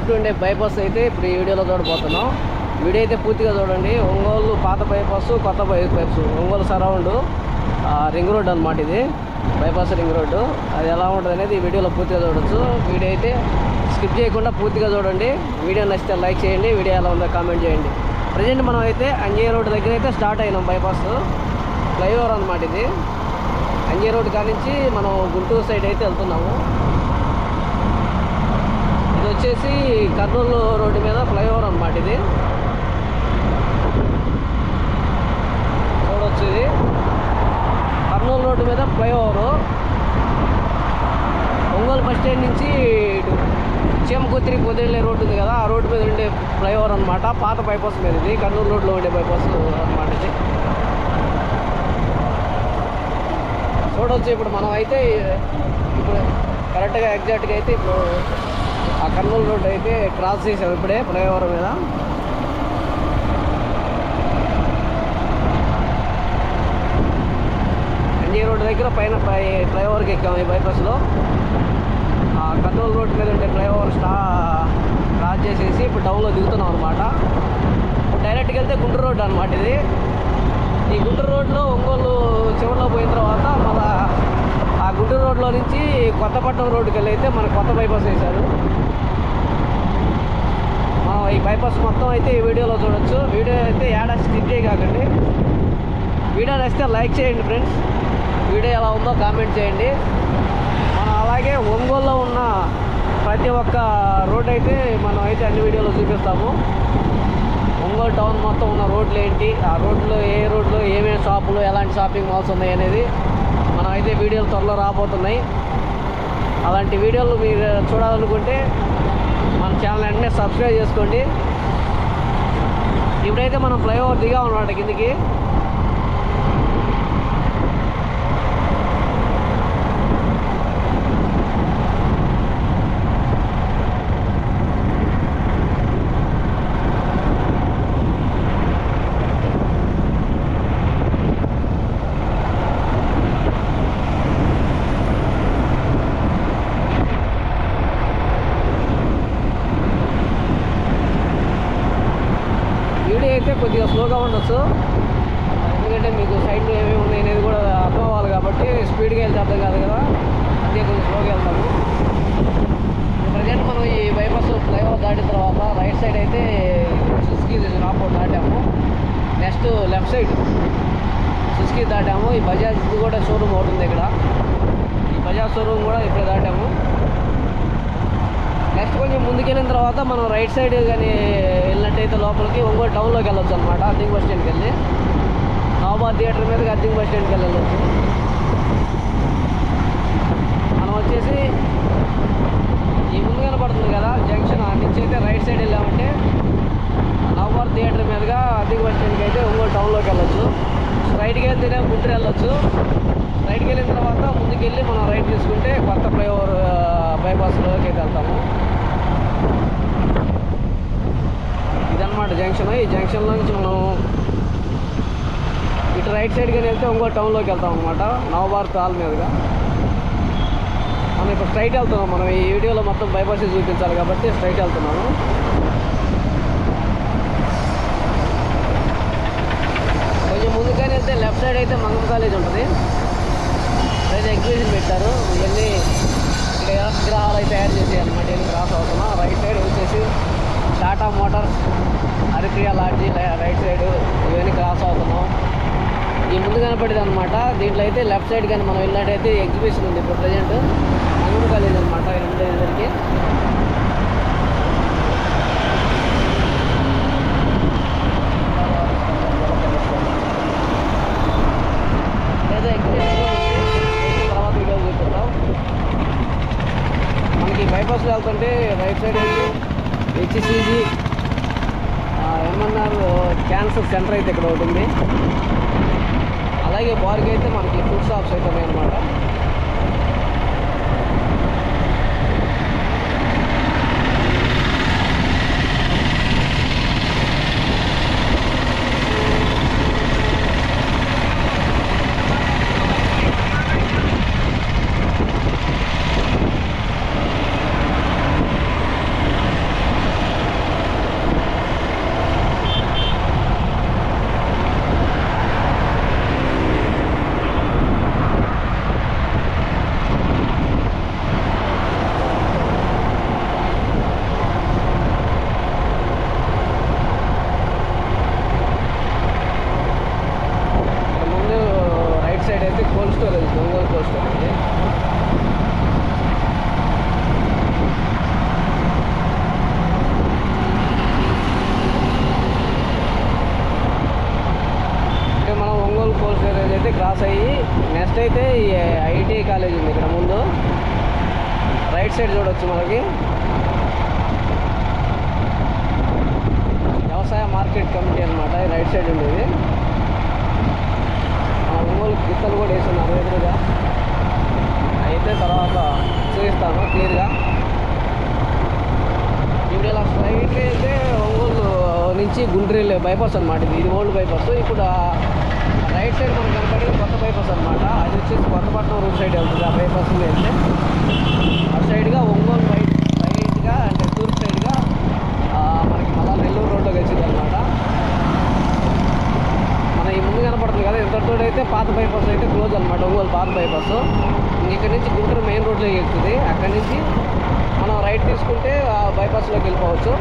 చుట్టూ ఉండే బైపాస్ అయితే ఇప్పుడు ఈ వీడియోలో చూడబోతున్నాం. వీడియో అయితే పూర్తిగా చూడండి. ఒంగోలు పాత బైపాస్, కొత్త bypass, Ongole surround ring road అనమాట. ఇది బైపాస్ రింగ్ రోడ్డు. అది ఎలా ఉంటుంది అనేది ఈ వీడియోలో పూర్తిగా చూడొచ్చు. వీడియో అయితే స్కిప్ చేయకుండా పూర్తిగా చూడండి. వీడియో నచ్చితే లైక్ చేయండి, వీడియో ఎలా ఉందో కామెంట్ చేయండి. ప్రజెంట్ మనం అయితే అంజయ్య రోడ్ దగ్గర అయితే స్టార్ట్ అయినాం. బైపాస్ ఫ్లైఓవర్ అనమాట ఇది. అంజయ్య రోడ్ కానించి మనం గుంటూరు సైడ్ అయితే వెళ్తున్నాము. ఇది వచ్చేసి కర్నూలు రోడ్డు మీద ఫ్లైఓవర్ అనమాట. ఇది చూడవచ్చు. ఇది కర్నూలు రోడ్డు మీద ఫ్లైఓవరు. ఒంగోలు బస్ స్టాండ్ నుంచి చీమకుత్తిరి పొదిలే రోడ్డు ఉంది కదా, ఆ రోడ్డు మీద ఉండే ఫ్లైఓవర్ అనమాట. పాత బైపాస్ మీద ఇది కర్నూలు రోడ్లో ఉండే బైపాస్ అనమాట. ఇది చూడవచ్చు. ఇప్పుడు మనం అయితే ఇప్పుడు కరెక్ట్గా ఎగ్జాక్ట్గా అయితే ఇప్పుడు ఆ కర్నూలు రోడ్డు అయితే క్రాస్ చేసాం ఇప్పుడే ఫ్లైఓవర్ మీద. అంజయ్య రోడ్డు దగ్గర పైన ఫ్లైఓవర్కి ఎక్కాము ఈ బైపాస్లో. కర్నూలు రోడ్డు మీద ఉండే ఫ్లైఓవర్ క్రాస్ చేసేసి ఇప్పుడు టౌన్లో దిగుతున్నాం అనమాట. ఇప్పుడు డైరెక్ట్గా వెళ్తే గుంటూరు రోడ్డు అనమాట. ఇది ఈ గుంటూరు రోడ్లో ఒంగోలు చివరిలో పోయిన తర్వాత మళ్ళా ఆ గుంటూరు రోడ్లో నుంచి కొత్తపట్నం రోడ్డుకి వెళ్ళి అయితే మనకు కొత్త బైపాస్ వేశారు. మనం ఈ బైపాస్ మొత్తం అయితే ఈ వీడియోలో చూడొచ్చు. వీడియో అయితే ఏడా స్కిప్ చేయకండి. వీడియో నచ్చితే లైక్ చేయండి ఫ్రెండ్స్. వీడియో ఎలా ఉందో కామెంట్ చేయండి. మనం అలాగే ఒంగోలులో ఉన్న ప్రతి ఒక్క రోడ్ అయితే మనం అయితే అన్ని వీడియోలో చూపిస్తాము. ఒంగోలు టౌన్ మొత్తం ఉన్న రోడ్లు ఏంటి, ఆ రోడ్లో ఏ రోడ్లో ఏమేమి షాపులు, ఎలాంటి షాపింగ్ మాల్స్ ఉన్నాయి అనేది మనం అయితే వీడియోలు త్వరలో రాబోతున్నాయి. అలాంటి వీడియోలు మీరు చూడాలనుకుంటే మన ఛానల్ వెంటనే సబ్స్క్రైబ్ చేసుకోండి. ఇప్పుడైతే మనం ఫ్లైఓవర్ దిగాం అన్నమాట కిందికి. అయితే కొద్దిగా స్లోగా ఉండొచ్చు, ఎందుకంటే మీకు సైడ్లో ఏమేమి ఉన్నాయి అనేది కూడా అర్థం అవ్వాలి కాబట్టి. స్పీడ్గా వెళ్తే అర్థం కాదు కదా, అదే కొంచెం స్లోగా వెళ్తాము. ప్రజెంట్ మనం ఈ బైపాస్ ఫ్లైఓవర్ దాటిన తర్వాత రైట్ సైడ్ అయితే సుజుకి రాపోర్ట్ దాటాము. నెక్స్ట్ లెఫ్ట్ సైడ్ సుజుకి దాటాము. ఈ బజాజ్ కూడా షోరూమ్ అవుతుంది ఇక్కడ. ఈ బజాజ్ షోరూమ్ కూడా ఇప్పుడే దాటాము. నెక్స్ట్ కొంచెం ముందుకెళ్ళిన తర్వాత మనం రైట్ సైడ్ కానీ వెళ్ళినట్టయితే లోపలికి ఒంగోలు టౌన్లోకి వెళ్ళొచ్చు అనమాట. అద్దెంకి బస్ స్టాండ్కి వెళ్ళి నవాబాద్ థియేటర్ మీదకి అద్దెంకి బస్ స్టాండ్కి వెళ్ళొచ్చు. మనం వచ్చేసి ఈ ముందు కనపడుతుంది కదా జంక్షన్, ఆ నుంచి అయితే రైట్ సైడ్ వెళ్ళామంటే నవాబాద్ థియేటర్ మీదుగా అద్దెంకి బస్ స్టాండ్కి అయితే ఒంగోలు టౌన్లోకి వెళ్ళొచ్చు. రైట్కి వెళ్తేనే గుంటూరు వెళ్ళొచ్చు. రైట్కి వెళ్ళిన తర్వాత ముందుకెళ్ళి మనం రైట్ తీసుకుంటే కొత్త ఫ్లైఓవర్ బైపాస్లోకి అయితే వెళ్తాము. ఇదన్నమాట జంక్షన్. ఈ జంక్షన్లో నుంచి మనం ఇటు రైట్ సైడ్ కానీ వెళ్తే ఒంగోలు టౌన్లోకి వెళ్తాం అనమాట. నవభారత్ హాల్ మీదుగా మనం ఇప్పుడు స్ట్రైట్ వెళ్తున్నాం. మనం ఈ వీడియోలో మొత్తం బైపాస్ చూపించాలి కాబట్టి స్ట్రైట్ వెళ్తున్నాము. కొంచెం ముందుగానే వెళ్తే లెఫ్ట్ సైడ్ అయితే మంగం కాలేజ్ ఉంటుంది. అయితే ఎగ్జిబిషన్ పెట్టారు. ఇవన్నీ ఇక్కడ గ్రహాలు అయితే తయారు చేసి అనమాట. ఇవన్నీ క్రాస్ అవుతున్నాం. రైట్ సైడ్ వచ్చేసి Tata Motors, Haripriya lodge right side ఇవన్నీ క్రాస్ అవుతున్నాం. ఈ ముందు కనపడేది అనమాట. దీంట్లో అయితే లెఫ్ట్ సైడ్ కానీ మనం వెళ్ళినట్టయితే ఎగ్జిబిషన్ ఉంది. ఇప్పుడు ప్రజెంట్ మంగం కాలేజ్ అనమాట. ఉండేసరికి లేదా ఎగ్జిబిషన్ తర్వాత వీడియో చూపిస్తాం. మనకి బైపాస్లో వెళ్తుంటే రైట్ సైడ్ అయితే హెచ్సిజి ఎంఎన్ఆర్ క్యాన్సర్ సెంటర్ అయితే ఇక్కడ ఒకటి ఉంది. అలాగే బార్కి అయితే మనకి ఫుడ్ షాప్స్ అయితే ఉన్నాయి అన్నమాట. క్రాస్ అయ్యి నెక్స్ట్ అయితే ఈ ఐటీ కాలేజ్ ఉంది ఇక్కడ ముందు రైట్ సైడ్ చూడవచ్చు మనకి వ్యవసాయ మార్కెట్ కమిటీ అనమాట రైట్ సైడ్ ఉండేది. ఒంగోలు గిత్తలు కూడా వేస్తున్నారు ఎదురుగా, అయితే తర్వాత చూపిస్తాను క్లియర్గా. ఇప్పుడు ఇలా స్ట్రైట్గా అయితే ఒంగోలు నుంచి గుంటూరు వెళ్ళే బైపాస్ అనమాట. ఇది ఓల్డ్ బైపాస్. ఇప్పుడు రైట్ సైడ్ మనకు కనపడి కొత్త బైపాస్ అనమాట. అది వచ్చేసి కొత్తపట్నం రూట్ సైడ్ వెళ్తుంది. ఆ బైపాస్ వెళ్తే అటు సైడ్గా ఒంగోలు రైట్గా అంటే తూర్పు సైడ్గా మనకి మళ్ళీ నెల్లూరు రోడ్లోకి వచ్చింది అనమాట. మన ఈ ముందు కనపడుతుంది కదా ఇంతటితో అయితే పాత బైపాస్ అయితే క్లోజ్ అనమాట. ఒంగోలు పాత బైపాస్ ఇక్కడ నుంచి గుంటూరు మెయిన్ రోడ్లోకి వెళ్తుంది. అక్కడి నుంచి మనం రైట్ తీసుకుంటే ఆ బైపాస్లోకి వెళ్ళిపోవచ్చు.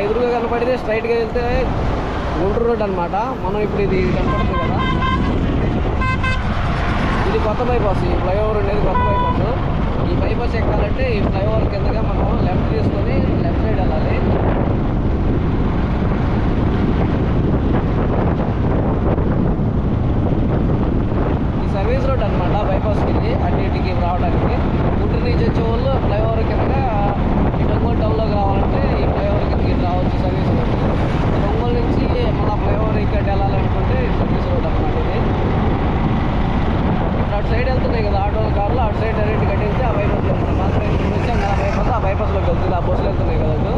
ఇప్పుడు ఎదురుగా కనపడితే స్ట్రైట్గా వెళ్తే గుంటూరు రోడ్ అనమాట. మనం ఇప్పుడు ఇది కనపడుతుంది కదా, ఇది కొత్త బైపాస్. ఈ ఫ్లైఓవర్ ఉండేది కొత్త బైపాస్. ఈ బైపాస్ ఎక్కాలంటే ఈ ఫ్లైఓవర్ కిందగా మనం లెఫ్ట్ తీసుకొని లెఫ్ట్ సైడ్ వెళ్ళాలి. ఈ సర్వీస్ రోడ్ అనమాట బైపాస్కి వెళ్ళి అన్నింటికి రావడానికి. గుంటూరు నుంచి వచ్చే వాళ్ళు ఫ్లైఓవర్ కిందగా ఈ ఒంగోలు టౌన్లో కావాలంటే ఈ ఫ్లైఓవర్ కిందకి రావచ్చు సర్వీస్ రోడ్. ఒంగోలు నుంచి మళ్ళీ ఫ్లైఓవర్ ఇక్కడ వెళ్ళాలనుకుంటే సర్వీస్ రోడ్ అనమాట ఇది. ఇప్పుడు అటు సైడ్ వెళ్తున్నాయి కదా ఆటోలు కార్లు, అటు సైడ్ డైరెక్ట్ కట్టించి ఆ బైపాస్లో వెళ్తుంది. మాత్రం ఇప్పుడు వచ్చాం కదా బైపాస్, ఆ బైపాస్లోకి వెళ్తుంది. ఆ బస్సులు వెళ్తున్నాయి కదా అటు,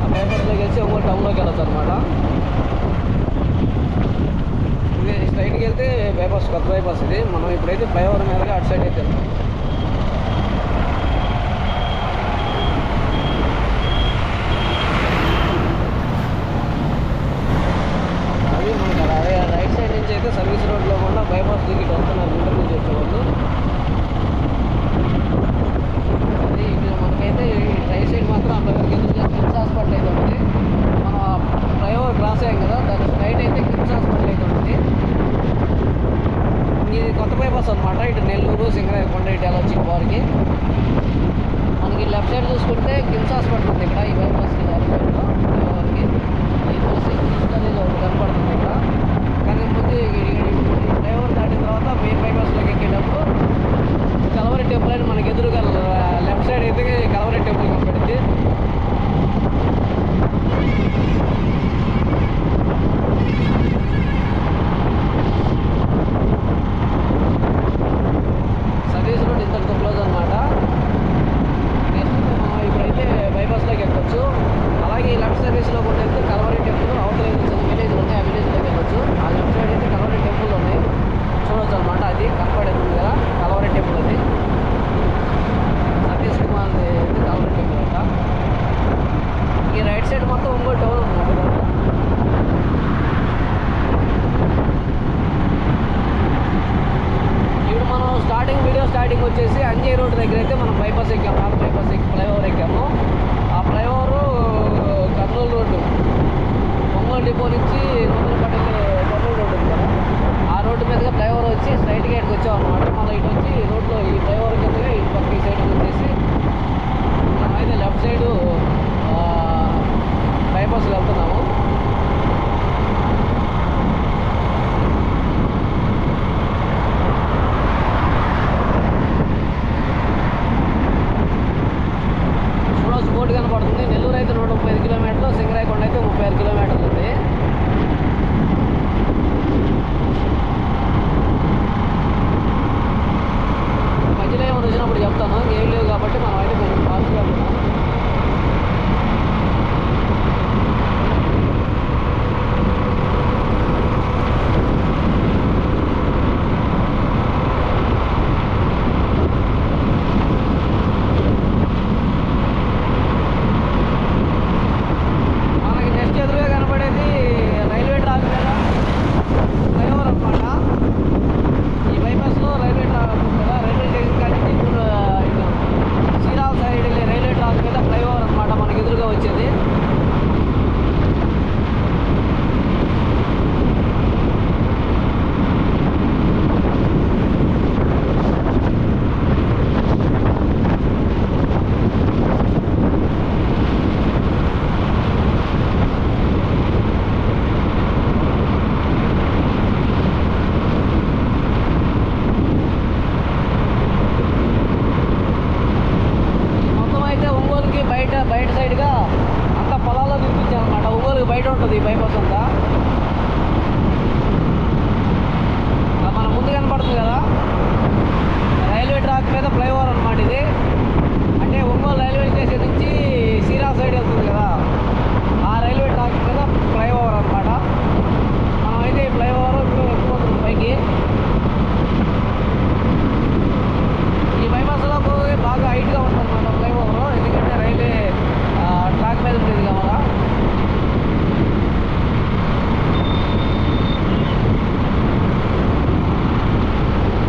ఆ బైపాస్లోకి వెళ్ళి ఒంగోలు టౌన్లోకి వెళ్ళచ్చు అనమాట. ఇది స్ట్రైట్కి వెళ్తే బైపాస్ కొత్త బైపాస్ ఇది. మనం ఇప్పుడైతే ఫ్లైఓవర్ మీదగా అటు సైడ్ అయితే వెళ్తాం. అది మనకి అదే రైట్ సైడ్ నుంచి అయితే సర్వీస్ రోడ్లో కూడా బైపాస్ దిగి వెళ్తున్నారు గుంటూరు నుంచి వచ్చేవాళ్ళు. అది ఇప్పుడు మనకైతే రైట్ సైడ్ మాత్రం అక్కడికి ఎదురుగా కిమ్స్ హాస్పిటల్ అయితే ఉంది. మనం ఫ్లైఓవర్ క్రాస్ అయ్యాం కదా, దాని స్ట్రైట్ అయితే కిమ్స్ హాస్పిటల్ అయితే ఉంది. ఇది కొత్త బైపాస్ అనమాట. ఇటు నెల్లూరు సింగరాయకొండ ఇటు వెళ్ళొచ్చు ఇంకోరికి. మనకి లెఫ్ట్ సైడ్ చూసుకుంటే కిమ్స్ హాస్పిటల్ ఉంది ఇక్కడ. ఈ బైపాస్కి లెఫ్ట్ సైడ్లో ఫ్లైఓవర్కి ఇది వచ్చి కాలేజ్ ఒకటి కనపడుతుంది ఇక్కడ. కానీ ముందు ఫ్లైఓవర్ దాటిన తర్వాత మెయిన్ బైపాస్లోకి ఎక్కేటప్పుడు కలవరి టెంపుల్ అని మనకి ఎదురుగా లెఫ్ట్ సైడ్ అయితే కలవరి టెంపుల్ కనపడింది. సర్వీస్ రోడ్ ఇంతటితో క్లోజ్ అనమాట. నెక్స్ట్ మనం ఇప్పుడైతే బైపాస్లోకి ఎక్కొచ్చు. అలాగే ఈ లెఫ్ట్ సర్వీస్లో కూడా వెళ్తే కలవరి టెంపుల్ అవతల విలేజ్ ఉన్నాయి. ఆ విలేజ్లోకి వెళ్ళొచ్చు. ఆ లెఫ్ట్ సైడ్ అయితే కలవరి టెంపుల్ ఉన్నాయి చూడవచ్చు అనమాట. అది కనపడేది ఉంది కదా కలవరి టెంపుల్. అది సతీష్ కుమార్ అయితే కలవరి టెంపుల్ అంట. ఈ రైట్ సైడ్ మొత్తం ఒంగోలు టౌన్ అనమాట. ఇప్పుడు మనం వీడియో స్టార్టింగ్ వచ్చేసి అంజయ్ రోడ్ దగ్గర అయితే మనం బైపాస్ ఎక్కాము. పాత బైపాస్ ఎక్కి ఫ్లైఓవర్ ఎక్కాము. ఆ flyover Kurnool road Ongole depot నుంచి కర్నూలు రోడ్డు ఉంది కదా, ఆ రోడ్డు మీదుగా ఫ్లైఓవర్ వచ్చి స్ట్రైట్గా ఇక్కడికి వచ్చాం అనమాట. మళ్ళీ ఇటు వచ్చి రోడ్లో ఈ ఫ్లైఓవర్ కిందగా ఇటు పక్క ఈ సైడ్ వచ్చేసి మనమైతే లెఫ్ట్ సైడు బైపాస్కి వెళ్తున్నాము. బోర్డు కనపడుతుంది. నెల్లూరు అయితే 135 కిలోమీటర్లు, సింగరాయకొండ అయితే 35 కిలోమీటర్లు ఉంది. మధ్యలో ఏమైనా వచ్చినప్పుడు చెప్తాను. రైట్ సైడ్గా అంతా పొలాల్లో తినిపించామన్నమాట. ఒంగోలుకి బయట ఉంటుంది ఈ బైపాస్ అంతా. మన ముందు కనపడుతుంది కదా రైల్వే ట్రాక్ మీద ఫ్లైఓవర్ అనమాట ఇది. అంటే ఒంగోలు రైల్వే స్టేషన్ నుంచి సీరా సైడ్ వెళ్తుంది కదా ఆ రైల్వే ట్రాక్ మీద ఫ్లైఓవర్ అనమాట. మనమైతే ఈ ఫ్లైఓవర్ ఇప్పుడు ఎక్కువవుతుంది పైకి. ఈ బైపాస్లో బాగా హైట్గా ఉంటుంది అనమాట ఫ్లైఓవర్, ఎందుకంటే రైల్వే ట్రాక్ మీద ఉండేది కావాలా.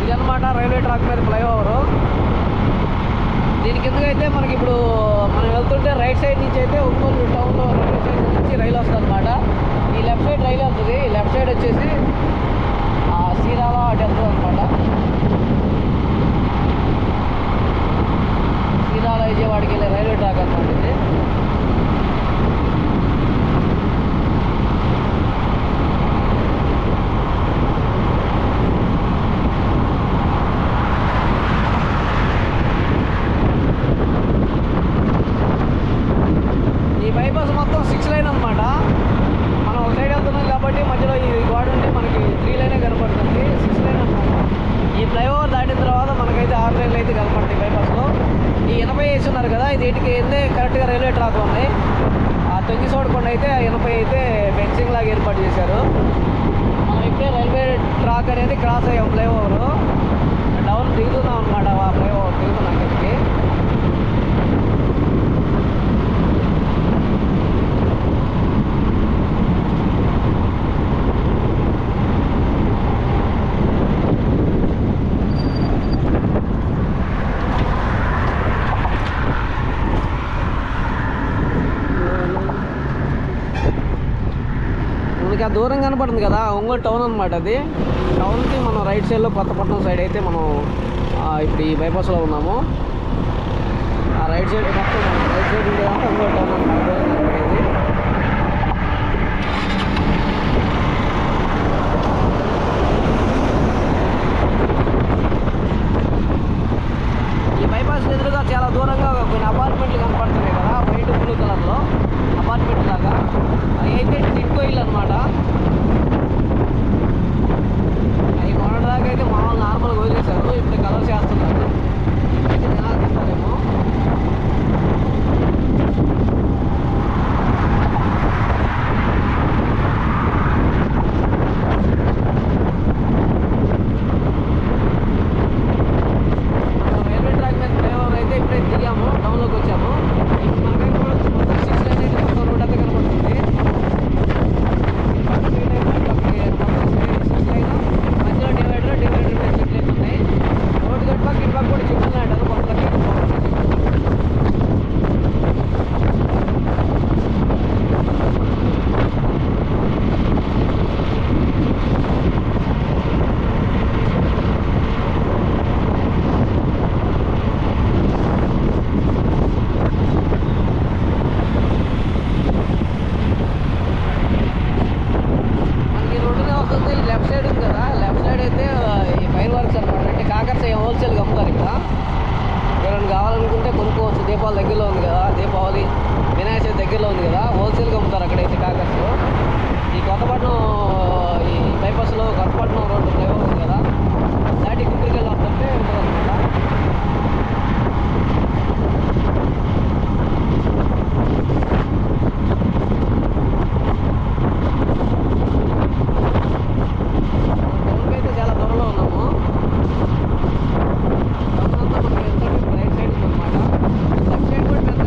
ఇదన్నమాట రైల్వే ట్రాక్ మీద ఫ్లైఓవరు. దీని కిందకైతే మనకి ఇప్పుడు మనం వెళ్తుంటే రైట్ సైడ్ నుంచి అయితే ఒంగోలు టౌన్లో రైల్వే స్టేషన్ నుంచి రైలు వస్తుంది అనమాట. ఈ లెఫ్ట్ సైడ్ రైలు వెళ్తుంది, ఈ లెఫ్ట్ సైడ్ వచ్చేసి సీరాల అటు వెళ్తుంది అనమాట. సీరాల విజయవాడకి వెళ్ళే రైల్వే ట్రాక్ అనమాట ఇది. ఈ బైపాస్ మొత్తం 6 లైన్ అనమాట. మనం ఒక సైడ్ వెళ్తున్నాం కాబట్టి మధ్యలో ఈ గోడ ఉంటే మనకి 3 లైనే కనపడుతుంది, 6 లైన్ అనమాట. ఈ ఫ్లైఓవర్ దాటిన తర్వాత మనకైతే 6 లైన్లు అయితే కనపడతాయి బైపాస్లో. ఈ 80 వేస్తున్నారు కదా, ఇది వీటికి ఏందే కరెక్ట్గా రైల్వే ట్రాక్ ఉన్నాయి. ఆ తొంగి చూడకుండా అయితే 80 అయితే ఫెన్సింగ్ లాగా ఏర్పాటు చేశారు. మనం ఇప్పుడే రైల్వే ట్రాక్ అనేది క్రాస్ అయ్యాం ఫ్లైఓవర్. డౌన్ దిగుతున్నాం అనమాట, ఆ ఫ్లైఓవర్ దిగుతున్నాం కిందకి. మనకి ఆ దూరం కనపడుతుంది కదా ఒంగోలు టౌన్ అనమాట. అది టౌన్కి మనం రైట్ సైడ్లో కొత్తపట్నం సైడ్ అయితే మనం ఇప్పుడు ఈ బైపాస్లో ఉన్నాము. ఆ రైట్ సైడ్ మొత్తం రైట్ సైడ్ ఉండేదంతా ఒంగోలు టౌన్ అనమాట కనపడేది. ఈ బైపాస్ ఎదురుగా చాలా దూరంగా కొన్ని అపార్ట్మెంట్లు కనపడుతున్నాయి కదా, వైట్ బ్లూ కలర్లో అపార్ట్మెంట్ లాగా. అవి అయితే టిట్కో ఇల్లు అనమాట. అవి మొన్నటిదాకా అయితే మామూలు నార్మల్గా వదిలేశారు, ఇప్పుడు కలర్ చేస్తున్నారు. అయితే జనాలు తింటారేమో. రైల్వే ట్రాక్ మీద ఫ్లైఓవర్ అయితే ఇప్పుడే దిగాము, టౌన్లోకి వచ్చాము. మనకైతే మొత్తం 6 లైన్ అయితే మొత్తం రోడ్ అంతా కనపడుతుంది. మధ్యలో డివైడర్ డివైడర్ ఉన్నాయి. రోడ్డు గట్పక్క ఇటు పక్క కూడా చెట్లు నాటారు కొత్తకి. మనకి రోడ్డునే వస్తుంది, లెఫ్ట్ సైడ్ ఉంది కదా, లెఫ్ట్ సైడ్ అయితే ఈ ఫైర్ వర్క్స్ అనమాట. అంటే కాకరసాయ హోల్సేల్గా అమ్ముతారు ఇక్కడ. ఎవరైనా కావాలనుకుంటే కొనుక్కోవచ్చు. దీపావళి దగ్గరలో ఉంది కదా, దీపావళి వినాయక చవితి దగ్గరలో ఉంది కదా, హోల్సేల్గా అమ్ముతారు అక్కడైతే కాకర్స్. ఈ కొత్తపట్నం ఈ బైపాస్లో కొత్తపట్నం రోడ్డు ఫ్లైఓవర్ ఉంది కదా, దాటి గుంటూరుకి వస్తుంటే ఉంటుంది అనమాట. టౌన్కి అయితే చాలా దూరంలో ఉన్నాము. టౌన్ అంతా మనకి వెళ్తుంటే రైట్ సైడ్ ఉందన్నమాట. లెఫ్ట్ సైడ్ కూడా పెద్ద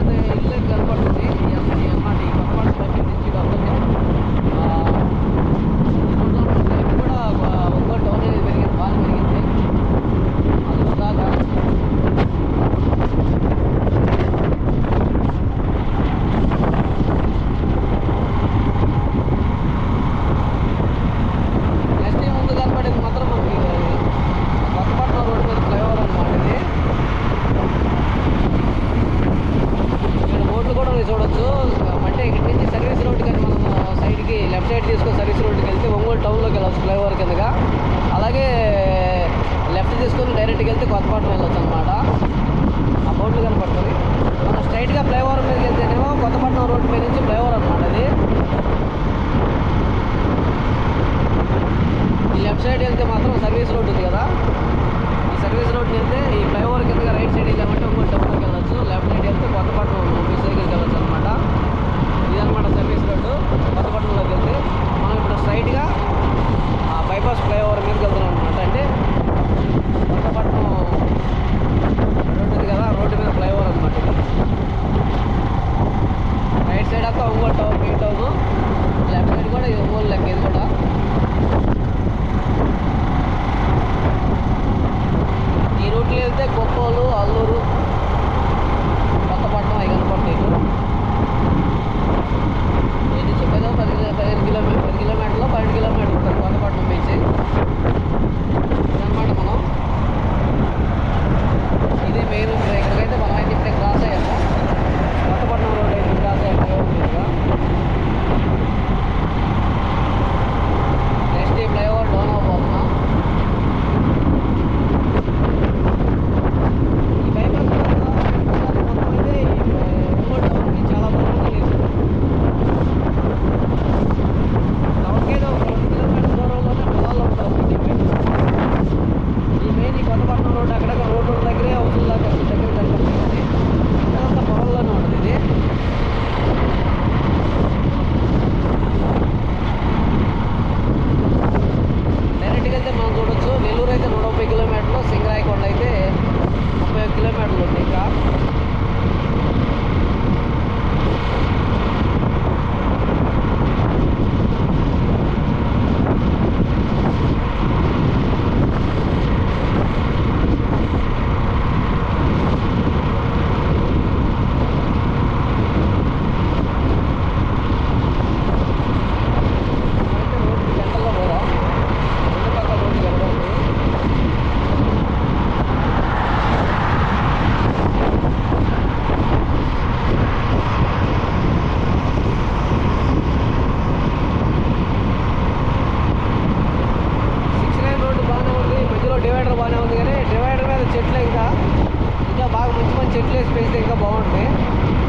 చెట్లు వేసి పెంచితే ఇంకా బాగుంటాయి.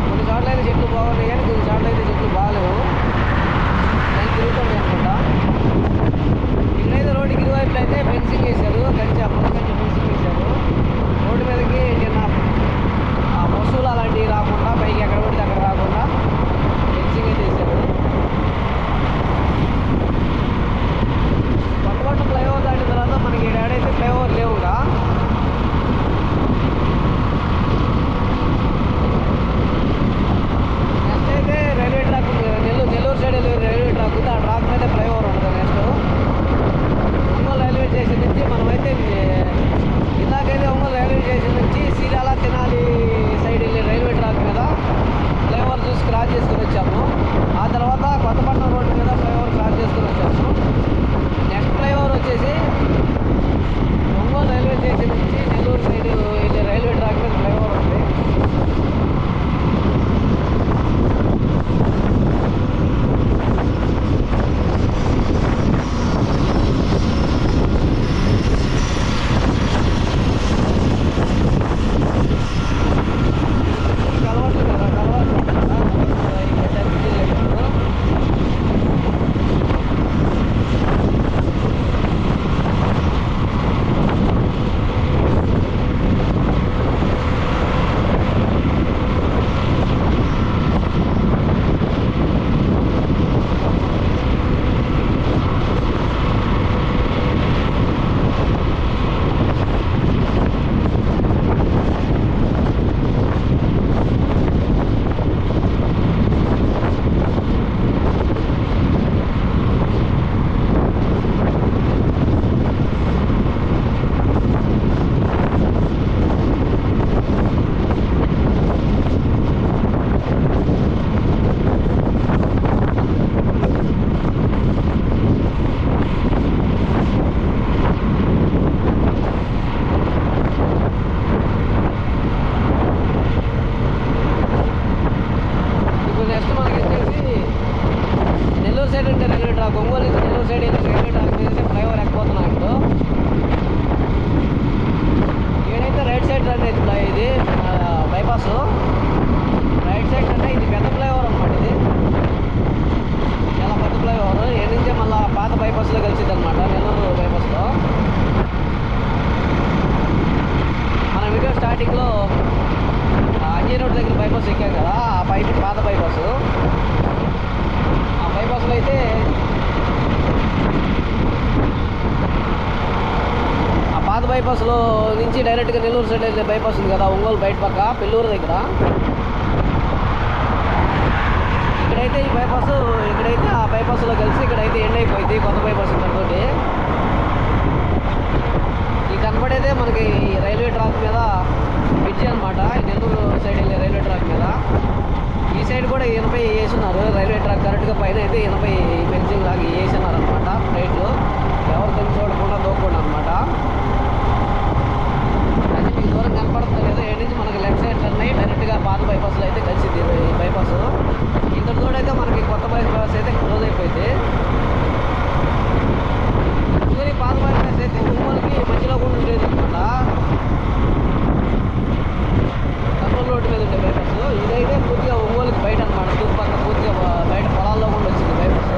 కొన్ని చోట్ల అయితే చెట్లు బాగున్నాయి కానీ కొన్ని చోట్ల అయితే చెట్లు బాగాలేవు. నేను తిరుగుతుండే అనమాట. ఇక్కడైతే రోడ్డుకి ఇరువైపులు అయితే ఫెన్సింగ్ వేశారు, కంచె ఫెన్సింగ్ వేశారు. రోడ్డు మీదకి నిన్న పశువులు అలాంటివి రాకుండా, పైకి ఎక్కడ పడితే అక్కడ రాకుండా ఫెన్సింగ్ అయితే వేశారు. కొత్త ఫ్లైఓవర్ దాటిన తర్వాత మనకి ఏడైతే ఫ్లైఓవర్ లేవుగా. నెక్స్ట్ అయితే రైల్వే ట్రాక్ ఉంది కదా, నెల్లూరు సైడ్ రైల్వే ట్రాక్ ఉంది. ఆ ట్రాక్ మీద ఫ్లైఓవర్ ఉంటుంది. నెక్స్ట్ ఒంగోలు రైల్వే స్టేషన్ నుంచి మనమైతే ఇందాకైతే ఒంగోలు రైల్వే స్టేషన్ నుంచి సీరాల తెనాలి సైడ్ వెళ్ళే రైల్వే ట్రాక్ మీద ఫ్లైఓవర్ చూసి క్రాస్ చేసుకుని వచ్చాము. ఆ తర్వాత కొత్తపట్నం రోడ్డు మీద ఫ్లైఓవర్ క్రాస్ చేసుకుని వచ్చాము. నెక్స్ట్ ఫ్లైఓవర్ వచ్చేసి ఒంగోలు రైల్వే స్టేషన్ నుంచి నెల్లూరు సైడ్ వెళ్ళే రైల్వే ట్రాక్ మీద ఫ్లైఓవర్ ఉంది. Ongole Nellore side railway track మీద అయితే ఫ్లైఓవర్ ఎక్కిపోతున్నాం. ఇప్పుడు ఏడైతే రైట్ సైడ్ రన్ అవుతుంది. ఇది బైపాస్ రైట్ సైడ్ అంటే ఇది పెద్ద ఫ్లైఓవర్ అనమాట. ఇది చాలా పెద్ద ఫ్లైఓవర్. ఏ నుంచే మళ్ళీ పాత బైపాస్లో కలిసిద్ది అనమాట, నెల్లూరు బైపాస్లో. మన వీడియో స్టార్టింగ్లో అంజీ రోడ్ దగ్గర బైపాస్ ఎక్కాం కదా, ఆ పాత బైపాస్. ఆ బైపాస్లో అయితే పాత బైపాస్లో నుంచి డైరెక్ట్గా నెల్లూరు సైడ్ వెళ్ళే బైపాస్ ఉంది కదా, ఒంగోలు బయట పక్క పెళ్ళూరు దగ్గర. ఇక్కడైతే ఈ బైపాస్ ఇక్కడైతే ఆ బైపాస్లో కలిసి ఇక్కడైతే ఎండ్ అయిపోయింది కొత్త బైపాస్ తోటి. ఈ కనపడేదే మనకి రైల్వే ట్రాక్ మీద బ్రిడ్జి అనమాట, నెల్లూరు సైడ్ వెళ్ళే రైల్వే ట్రాక్ మీద. ఈ సైడ్ కూడా 80 వేసున్నారు రైల్వే ట్రాక్ కరెక్ట్గా. పైన అయితే 80 ఫెన్సింగ్ లాగా వేసున్నారు అనమాట, ఫ్లైట్లు ఎవరు కొంచెం చూడకుండా దూకుండా అనమాట. అది మీకు దూరం కనపడుతుంది లేదా, ఏ నుంచి మనకి లెఫ్ట్ సైడ్ టర్న్ అయ్యి డైరెక్ట్గా పాత బైపాస్లో అయితే కలిసింది ఈ బైపాస్. ఇంతటి తోడు అయితే మనకి కొత్త బైపాస్ అయితే క్లోజ్ అయిపోయింది. ఈ పాత బైపాస్ అయితే ఒంగోలుకి మధ్యలో కూడా ఉండేది అనమాట, కర్నూలు రోడ్డు మీద ఉండే బైపాస్. ఇదైతే పూర్తిగా ఒంగోలుకి బయట అనమాట, తూర్పు పక్క పూర్తిగా బయట పొలాల్లో కూడా వచ్చింది బైపాస్.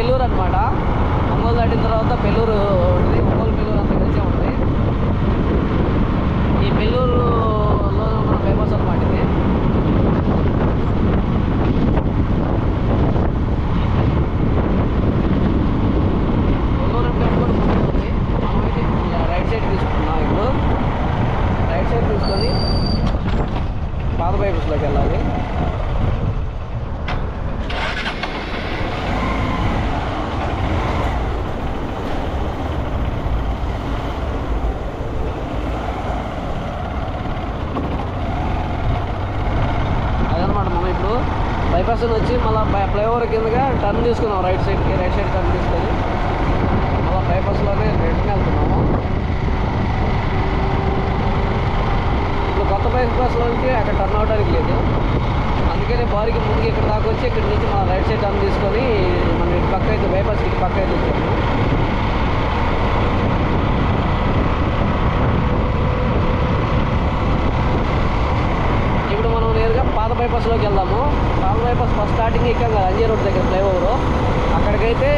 పెళ్ళూరు అనమాట. ఒంగోలు దాటిన తర్వాత పెళ్ళూరు ఉంటుంది. ఒంగోలు పెళ్ళూరు అంతా కలిసే ఉంటుంది. ఈ పెళ్ళూరులో మన ఫేమస్ అనమాట ఇది. పెళ్ళూరు టెంపుల్ ఉంటుంది. మనమైతే రైట్ సైడ్ తీసుకుంటున్నాం. ఇప్పుడు రైట్ సైడ్ తీసుకొని పాత బైపాస్లోకి వెళ్ళాలి. బైపాస్ వచ్చి మళ్ళీ ఫ్లైఓవర్ కిందగా టర్న్ తీసుకున్నాం. రైట్ సైడ్ టర్న్ తీసుకొని మళ్ళీ బైపాస్లోనే రిటర్న్ వెళ్తున్నాము. ఇప్పుడు కొత్త బైపాస్లోకి అక్కడ టర్న్ అవడానికి లేదు. అందుకని బారికి ముందుకు ఇక్కడ దాకా వచ్చి ఇక్కడ నుంచి మన రైట్ సైడ్ టర్న్ తీసుకొని మనం ఇటు పక్క అయితే బైపాస్కి ఇటు పక్క అయితే వచ్చాము. ఇప్పుడు మనం నేరుగా పాత బైపాస్లోకి వెళ్దాము. పాత బైపాస్ ఫస్ట్ స్టార్టింగ్ ఎక్కాం కదా అంజే రోడ్ దగ్గర ఫ్లైఓవర్, అక్కడికైతే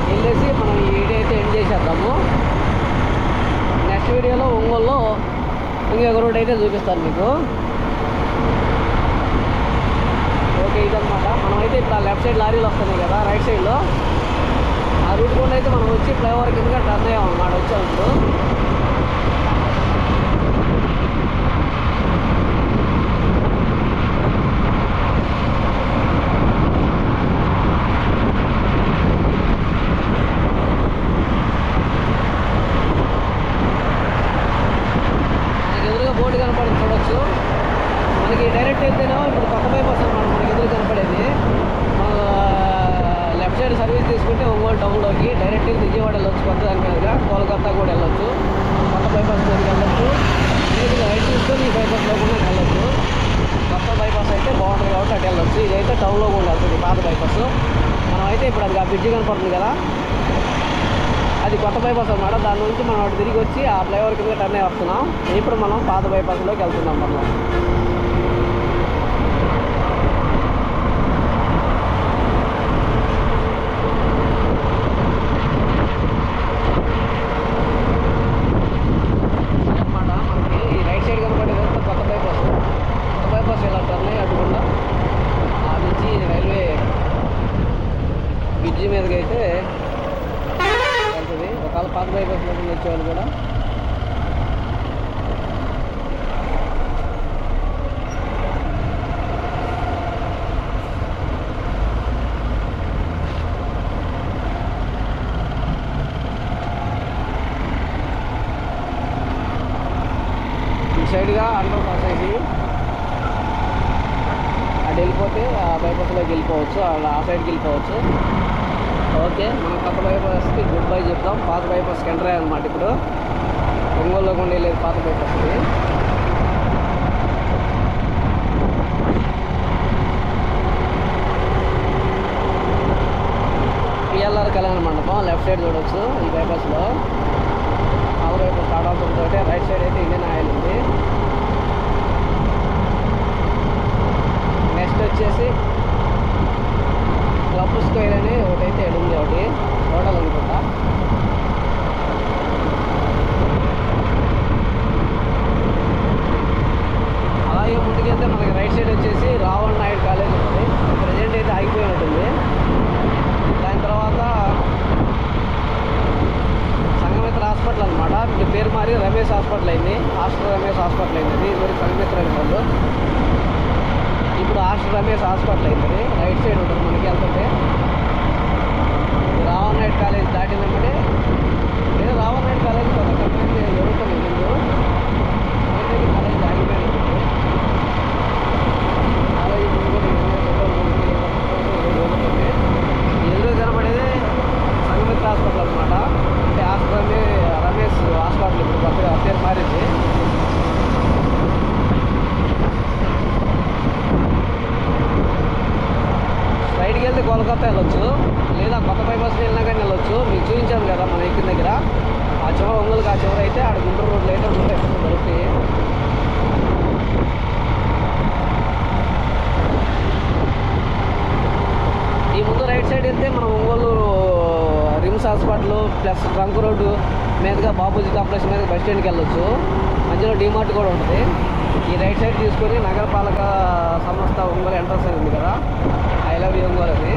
వెళ్ళేసి మనం ఈ వీడియో అయితే ఎండ్ చేసేద్దాము. నెక్స్ట్ వీడియోలో ఒంగోలులో ఇంకొక రోడ్ అయితే చూపిస్తాను మీకు. ఓకే, ఇదన్నమాట. మనమైతే ఇప్పుడు ఆ లెఫ్ట్ సైడ్ లారీలు వస్తున్నాయి కదా రైట్ సైడ్లో, ఆ రూట్ కూడా అయితే మనం వచ్చి ఫ్లైఓవర్ కిందగా టర్న్ అయ్యామన్నమాట. వచ్చాము ఇప్పుడు. బోర్డు కనపడింది చూడొచ్చు. మనకి డైరెక్ట్ అయితేనే ఇప్పుడు కొత్త బైపాస్ అనమాట మనకి ఎదురు కనపడేది. లెఫ్ట్ సైడ్ సర్వీస్ తీసుకుంటే ఒంగోలు టౌన్లోకి డైరెక్ట్గా విజయవాడ వెళ్ళొచ్చు. కొత్త దాని మీదుగా కోల్కతా కూడా వెళ్ళొచ్చు. కొత్త బైపాస్ మీదకి వెళ్ళొచ్చు. ఇది రైట్ తీసుకొని ఈ బైపాస్లో కూడా వెళ్ళొచ్చు. కొత్త బైపాస్ అయితే బాగుంటుంది కాబట్టి అటు వెళ్ళొచ్చు. ఇదైతే టౌన్లో కూడా వెళ్తుంది పాత బైపాస్. మనం అయితే ఇప్పుడు అది ఆ బ్రిడ్జి కనపడుతుంది కదా, అది కొత్త బైపాస్ అనమాట. దాని నుంచి మనం అటు తిరిగి వచ్చి ఆ ఫ్లైఓవర్ కింద టర్న్ అయ్యి వస్తున్నాం. ఇప్పుడు మనం పాత బైపాస్లోకి వెళ్తున్నాం. మనం అనమాట. మనకి ఈ రైట్ సైడ్ కనపడేది కొత్త బైపాస్. కొత్త బైపాస్ ఇలా టర్న్ అయ్యి అడ్డుకుండా ఆ నుంచి రైల్వే బ్రిడ్జి మీదకి అయితే ఒకవేళ పాత బైపాస్లో వచ్చేవాళ్ళు కూడా. ఈ సైడ్గా అండర్ పాస్ అయ్యి అటు వెళ్ళిపోతే ఆ బైపాస్లోకి వెళ్ళిపోవచ్చు, ఆ సైడ్కి వెళ్ళిపోవచ్చు. ఓకే, మనం కొత్త బైపాస్కి గుడ్ బై చెప్తాం. పాత బైపాస్కి ఎంటర్ అయ్యాలన్నమాట. ఇప్పుడు ఒంగోలులో కూడా వెళ్ళేది పాత బైపాస్కి. పిఎల్ఆర్ కళ్యాణ మండపం లెఫ్ట్ సైడ్ చూడవచ్చు. ఈ బైపాస్లో పాత బైపాస్ స్టార్ట్ అవడంతో రైట్ సైడ్ అయితే ఇండియన్ ఆయిల్ ఉంది. నెక్స్ట్ వచ్చేసి క్లబ్ స్క్వేర్ అని ఒకటైతే ఉంది, ఒకటి హోటల్ అనుకుంటా. అలాగే ముందుకెళ్తే మనకి రైట్ సైడ్ వచ్చేసి రావణ్ నాయుడు కాలేజ్ ఉంటుంది. ప్రజెంట్ అయితే ఆగిపోయి ఉంటుంది. దాని తర్వాత సంఘమిత్ర హాస్పిటల్ అనమాట. పేరు మారి రమేష్ హాస్పిటల్ అయింది. హాస్టల్ రమేష్ హాస్పిటల్ అయింది. ఇది సంఘమిత్ర అని వాళ్ళు ఇప్పుడు హాస్టల్ రమేష్ హాస్పిటల్ అయింది. రైట్ సైడ్ ఉంటుంది మనకి వెళ్తుంటే. రావణ్ నాయుడు కాలేజ్ దాటినప్పుడే ఏదో రావణ్ నాయుడు కాలేజ్ కొత్త కంపెనీ జరుగుతుంది. ముందు కాలేజ్ ఆగిపోయింది. కాలేజ్ ఎదురు కనపడేది సంఘమిత్ర హాస్పిటల్ అనమాట. అంటే హాస్పిటల్ రమేష్ హాస్పిటల్ ఇప్పుడు కొత్తగా పేరు మారింది. రైట్కి వెళ్తే Kolkata RIMS hospital plus trunk road మీదుగా బాపూజీ కాంప్లెక్స్ మీద బస్ స్టాండ్కి వెళ్ళొచ్చు. మధ్యలో డీమార్ట్ కూడా ఉంటుంది. ఈ రైట్ సైడ్ తీసుకొని నగరపాలక సంస్థ ఒంగోలు ఎంట్రన్స్ అని ఉంది కదా, ఐ లవ్ యూ ఒంగోలు అని,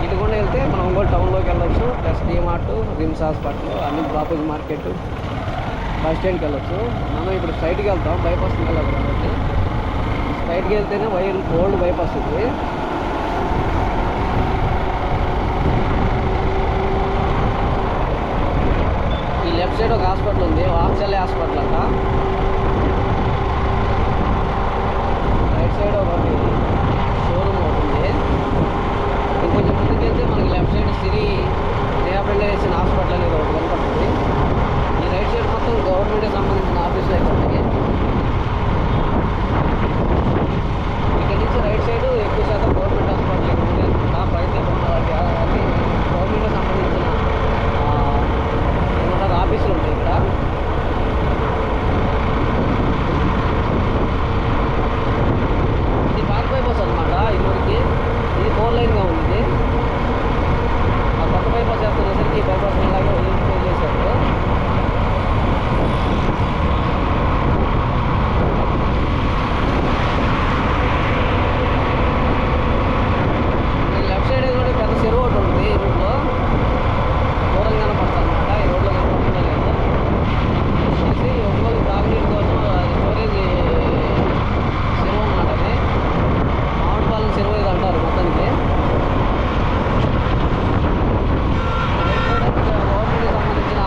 ఇటు కూడా వెళ్తే మనం ఒంగోలు టౌన్లోకి వెళ్ళొచ్చు. ప్లస్ డీమార్ట్, రిమ్స్ హాస్పిటల్, అన్ని బాపూజీ మార్కెట్, బస్ స్టాండ్కి వెళ్ళొచ్చు. మనం ఇప్పుడు స్ట్రైట్కి వెళ్తాం, బైపాస్ వెళ్ళాలి కాబట్టి స్ట్రైట్కి వెళ్తేనే ఓల్డ్ బైపాస్ ఉంది. ఈ లెఫ్ట్ సైడ్ ఒక హాస్పిటల్ ఉంది, వాత్సల్య హాస్పిటల్ అంట. రైట్ సైడ్ ఒకటి షోరూమ్ ఒకటి ఉంది. ఇంకొంచెం ముందుకు వెళ్తే మనకి లెఫ్ట్ సైడ్ సిరి రిహాబిలిటేషన్ హాస్పిటల్ అనేది ఒకటి కనపడుతుంది. ఈ రైట్ సైడ్ మొత్తం గవర్నమెంట్కి సంబంధించిన ఆఫీసులు అయిపోతాయి. ఇక్కడ నుంచి రైట్ సైడ్ ఎక్కువ శాతం గవర్నమెంట్ హాస్పిటల్ ఉంటుంది. ప్రైవేట్ అన్ని గవర్నమెంట్కి సంబంధించిన ఏమంటారు ఆఫీసులు ఉంటాయి ఇక్కడ. ఇది పాత బైపాస్ అనమాట. ఇదివరకు ఇది 4 లైన్గా ఉంది. ఆ కొత్త బైపాస్ వేస్తున్నసరికి ఈ బైపాస్ అలాగే వదిలిపోయి చేశారు. లెఫ్ట్ సైడ్ కూడా పెద్ద చెరువు ఒకటి ఉంటుంది ఈ రోడ్లో, దూరం కనపడుతుంది అనమాట. ఈ రోడ్లో కనపడుతుందా లేదు వచ్చేసి ఒంగోలు తాగునీటి కోసం స్టోరేజ్ చెరువు అనమాట. అది మామిడిపాలెం చెరువు ఇది అంటారు మొత్తానికి. గవర్నమెంట్కి సంబంధించిన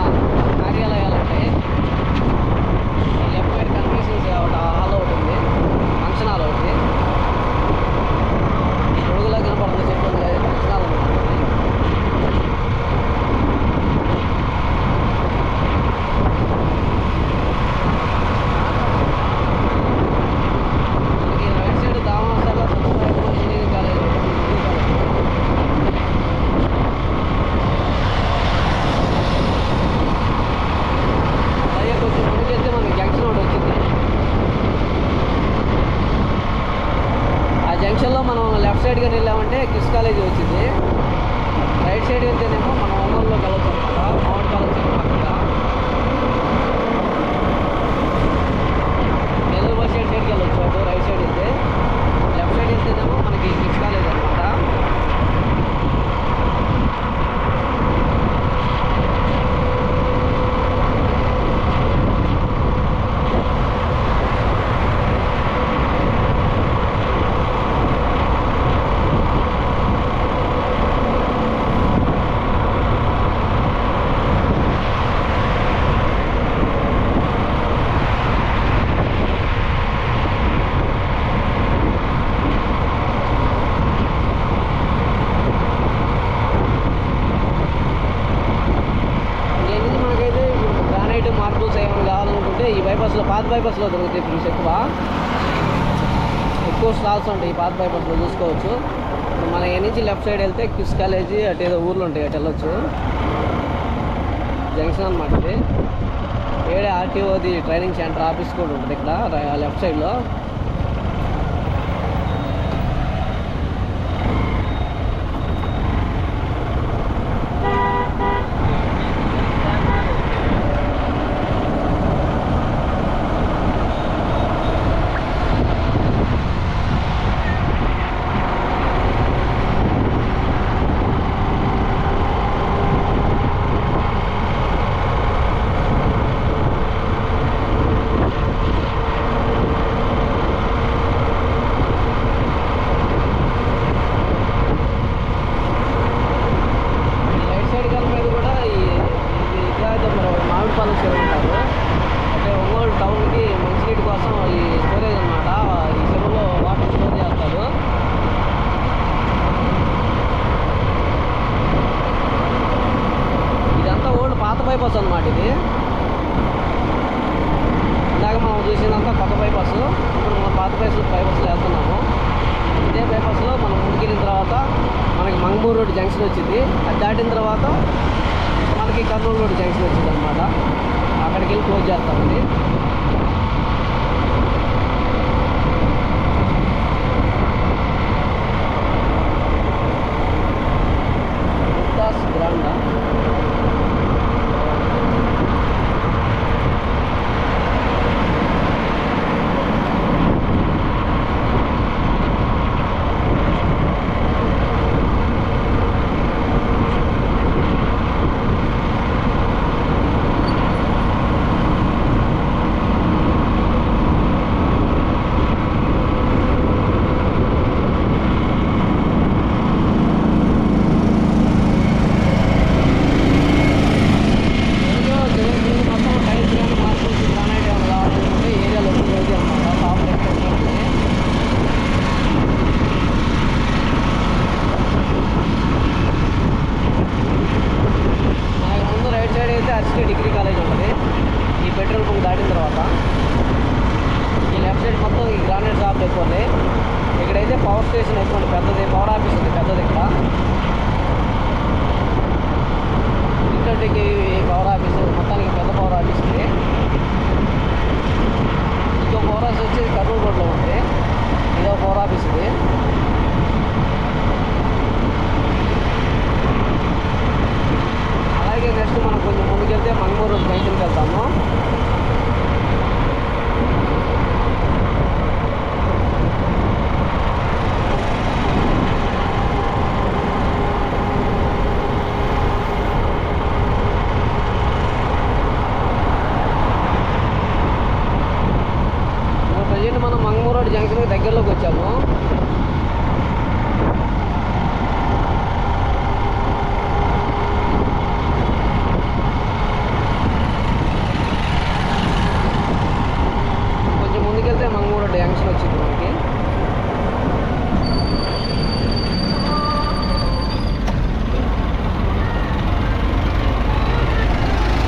కార్యాలయాలు ఉంటాయి. లెఫ్ట్ సైడ్ కన్వెన్షన్స్ ఒకటి హాల్ ఒకటి ఉంది, ఫంక్షన్ హాల్ ఒకటి. పొడుగులా కనపడుతుంది చెట్టు ఉంది, ఫంక్షన్ హాల్ అనమాట. మనకి right side Damodara engineering college అలాగే కొంచెం ముందుకెళ్తే మనకి జంక్షన్ ఒకటి వచ్చింది. ఆ జంక్షన్లో మనం లెఫ్ట్ సైడ్గా వెళ్ళామంటే కిడ్స్ కాలేజీ వచ్చింది. రైట్ సైడ్ వెళ్తేనేమో మనం ఒంగోలులోకి వెళ్ళొచ్చు అనమాట. మామిడిపాలెం చెరువు పక్కగా నెల్లూరు బస్ స్టాండ్ సైడ్కి వెళ్ళొచ్చు. అటు రైట్ సైడ్ వెళ్తే, లెఫ్ట్ సైడ్ వెళ్తేనేమో మనకి కిడ్స్ కాలేజ్ అనమాట. ఇంకేంటి మనకైతే ఇప్పుడు గ్రానైట్ మార్బుల్స్ ఏమైనా కావాలనుకుంటే ఈ బైపాస్లో, పాత బైపాస్లో దొరుకుతాయి ఫ్రెండ్స్. ఎక్కువ స్టాల్స్ ఉంటాయి ఈ పాత బైపాస్లో, చూసుకోవచ్చు. మన ఏ నుంచి లెఫ్ట్ సైడ్ వెళ్తే కిడ్స్ కాలేజీ అటు ఏదో ఊర్లు ఉంటాయి, అటు వెళ్ళొచ్చు. జంక్షన్ అనమాట ఇది. ఏడే ఆర్టీఓది ట్రైనింగ్ సెంటర్ ఆఫీస్ కూడా ఉంటుంది ఇక్కడ లెఫ్ట్ సైడ్లో. మామిడిపాలెం చెరువు ఉంటారు. అంటే ఒంగోలు టౌన్కి మంచినీటి కోసం ఈ స్టోరేజ్ అనమాట. ఈ చెరువులో వాటర్ స్టోర్ చేస్తారు. ఇదంతా ఓల్డ్ పాత బైపాస్ అనమాట. ఇది ఇందాక మనం చూసినంత కొత్త బైపాస్. ఇప్పుడు మనం పాత బైపాస్లో వెళ్తున్నాము. ఇదే బైపాస్లో మనం ముందుకెళ్ళిన తర్వాత మనకి మంగమూరు రోడ్ జంక్షన్ వచ్చింది. అది దాటిన తర్వాత మనకి కర్నూలు రోడ్ జంక్షన్ వచ్చింది అనమాట. అక్కడికి వెళ్ళి క్లోజ్ చేస్తామండి. గ్రాండా డిగ్రీ కాలేజ్ ఉంటుంది. ఈ పెట్రోల్ బంక్ దాటిన తర్వాత ఈ లెఫ్ట్ సైడ్ మొత్తం ఈ గ్రానైట్ షాప్ ఎక్కువ ఉంది. ఇక్కడైతే పవర్ స్టేషన్ ఎక్కువ ఉంది, పెద్దది పవర్ ఆఫీస్ ఉంది పెద్దది. ఇక్కడ ఇంటికి పవర్ ఆఫీస్ మొత్తానికి పెద్ద పవర్ ఆఫీస్ ఉంది. ఇంకో పవర్ ఆఫీస్ వచ్చి కర్నూలు రోడ్లో ఉంది. ఇదో పవర్ ఆఫీస్ ఇది. అలాగే నెక్స్ట్ మనం కొంచెం ముందుకెళ్తే మంగమూరు రోడ్ జంక్షన్కి వెళ్తాము. మనం మంగమూరు రోడ్ జంక్షన్ దగ్గరలోకి వచ్చాము. కొంచెం ముందుకెళ్తే మంగమూరు రోడ్ జంక్షన్ వచ్చింది మనకి.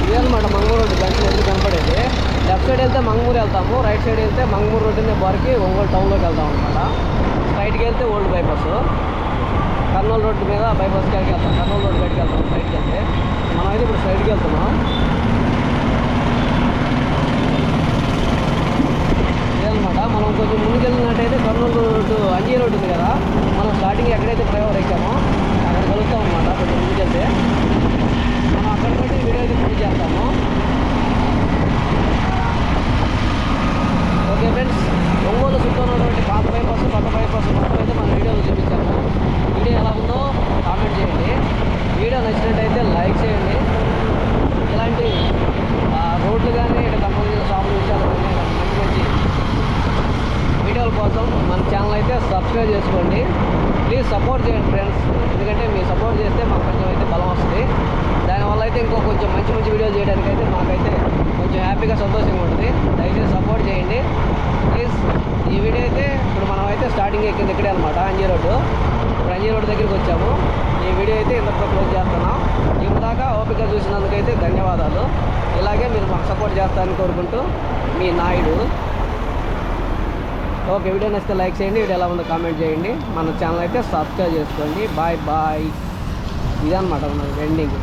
ఇదే అనమాట మంగమూరు రోడ్ జంక్షన్ ఎదురు కనపడేది. లెఫ్ట్ సైడ్ వెళ్తే మంగమూరు వెళ్తాము, రైట్ సైడ్ వెళ్తే మంగమూరు రోడ్డుని బారికి ఒంగోలు టౌన్లోకి వెళ్తాం అనమాట. స్ట్రైట్కి వెళ్తే ఓల్డ్ బైపాస్, కర్నూలు రోడ్డు మీద బైపాస్ కాడికి వెళ్తాం, కర్నూలు రోడ్డు కాడికి వెళ్తాం స్ట్రైట్కి వెళ్తే. మనమైతే ఇప్పుడు స్ట్రైట్కి వెళ్తున్నాం. ఇదనమాట మనం కొంచెం ముందుకు వెళ్ళినట్టయితే కర్నూలు రోడ్డు అంజీ రోడ్డు ఉంది కదా, మనం స్టార్టింగ్ ఎక్కడైతే ఫ్లైఓవర్ ఎక్కామో అక్కడ కలుస్తాం అనమాట. కొంచెం ముందుకెళ్తే మనం అక్కడ బట్టి వీడియో అయితే పూర్తి చేస్తాము. ఓకే ఫ్రెండ్స్, ఒంగోలు చుట్టూ ఉన్నటువంటి పాత బైపాస్ కొత్త బైపాస్ మొత్తం అయితే మన వీడియోలో చూపించాము. వీడియో ఎలా ఉందో కామెంట్ చేయండి. వీడియో నచ్చినట్టయితే లైక్ చేయండి. ఇలాంటి రోడ్లు కానీ ఇక్కడ సంబంధించిన షాపుల విషయాలు కానీ మంచి మంచి వీడియోల కోసం మన ఛానల్ అయితే సబ్స్క్రైబ్ చేసుకోండి. ప్లీజ్ సపోర్ట్ చేయండి ఫ్రెండ్స్, ఎందుకంటే మీరు సపోర్ట్ చేస్తే మాకు కొంచెం అయితే బలం వస్తుంది. దానివల్ల అయితే ఇంకో కొంచెం మంచి మంచి వీడియోలు చేయడానికి అయితే మాకైతే కొంచెం హ్యాపీగా సంతోషంగా ఉంటుంది. దయచేసి సపోర్ట్ చేయండి ప్లీజ్. ఈ వీడియో అయితే ఇప్పుడు మనం అయితే స్టార్టింగ్ ఎక్కింది ఇక్కడే అనమాట, అంజీ రోడ్డు. ఇప్పుడు అంజీ రోడ్డు దగ్గరికి వచ్చాము. ఈ వీడియో అయితే ఇంతటితో క్లోజ్ చేస్తున్నాం. ఇందాక ఓపిక చూసినందుకైతే ధన్యవాదాలు. ఇలాగే మీరు మాకు సపోర్ట్ చేస్తారని కోరుకుంటూ మీ నాయుడు. ఓకే, వీడియో నచ్చితే లైక్ చేయండి, వీడియో ఎలా ఉందో కామెంట్ చేయండి, మన ఛానల్ అయితే సబ్స్క్రైబ్ చేసుకోండి. Bye bye. ఇదన్నమాట మన ఎండింగ్.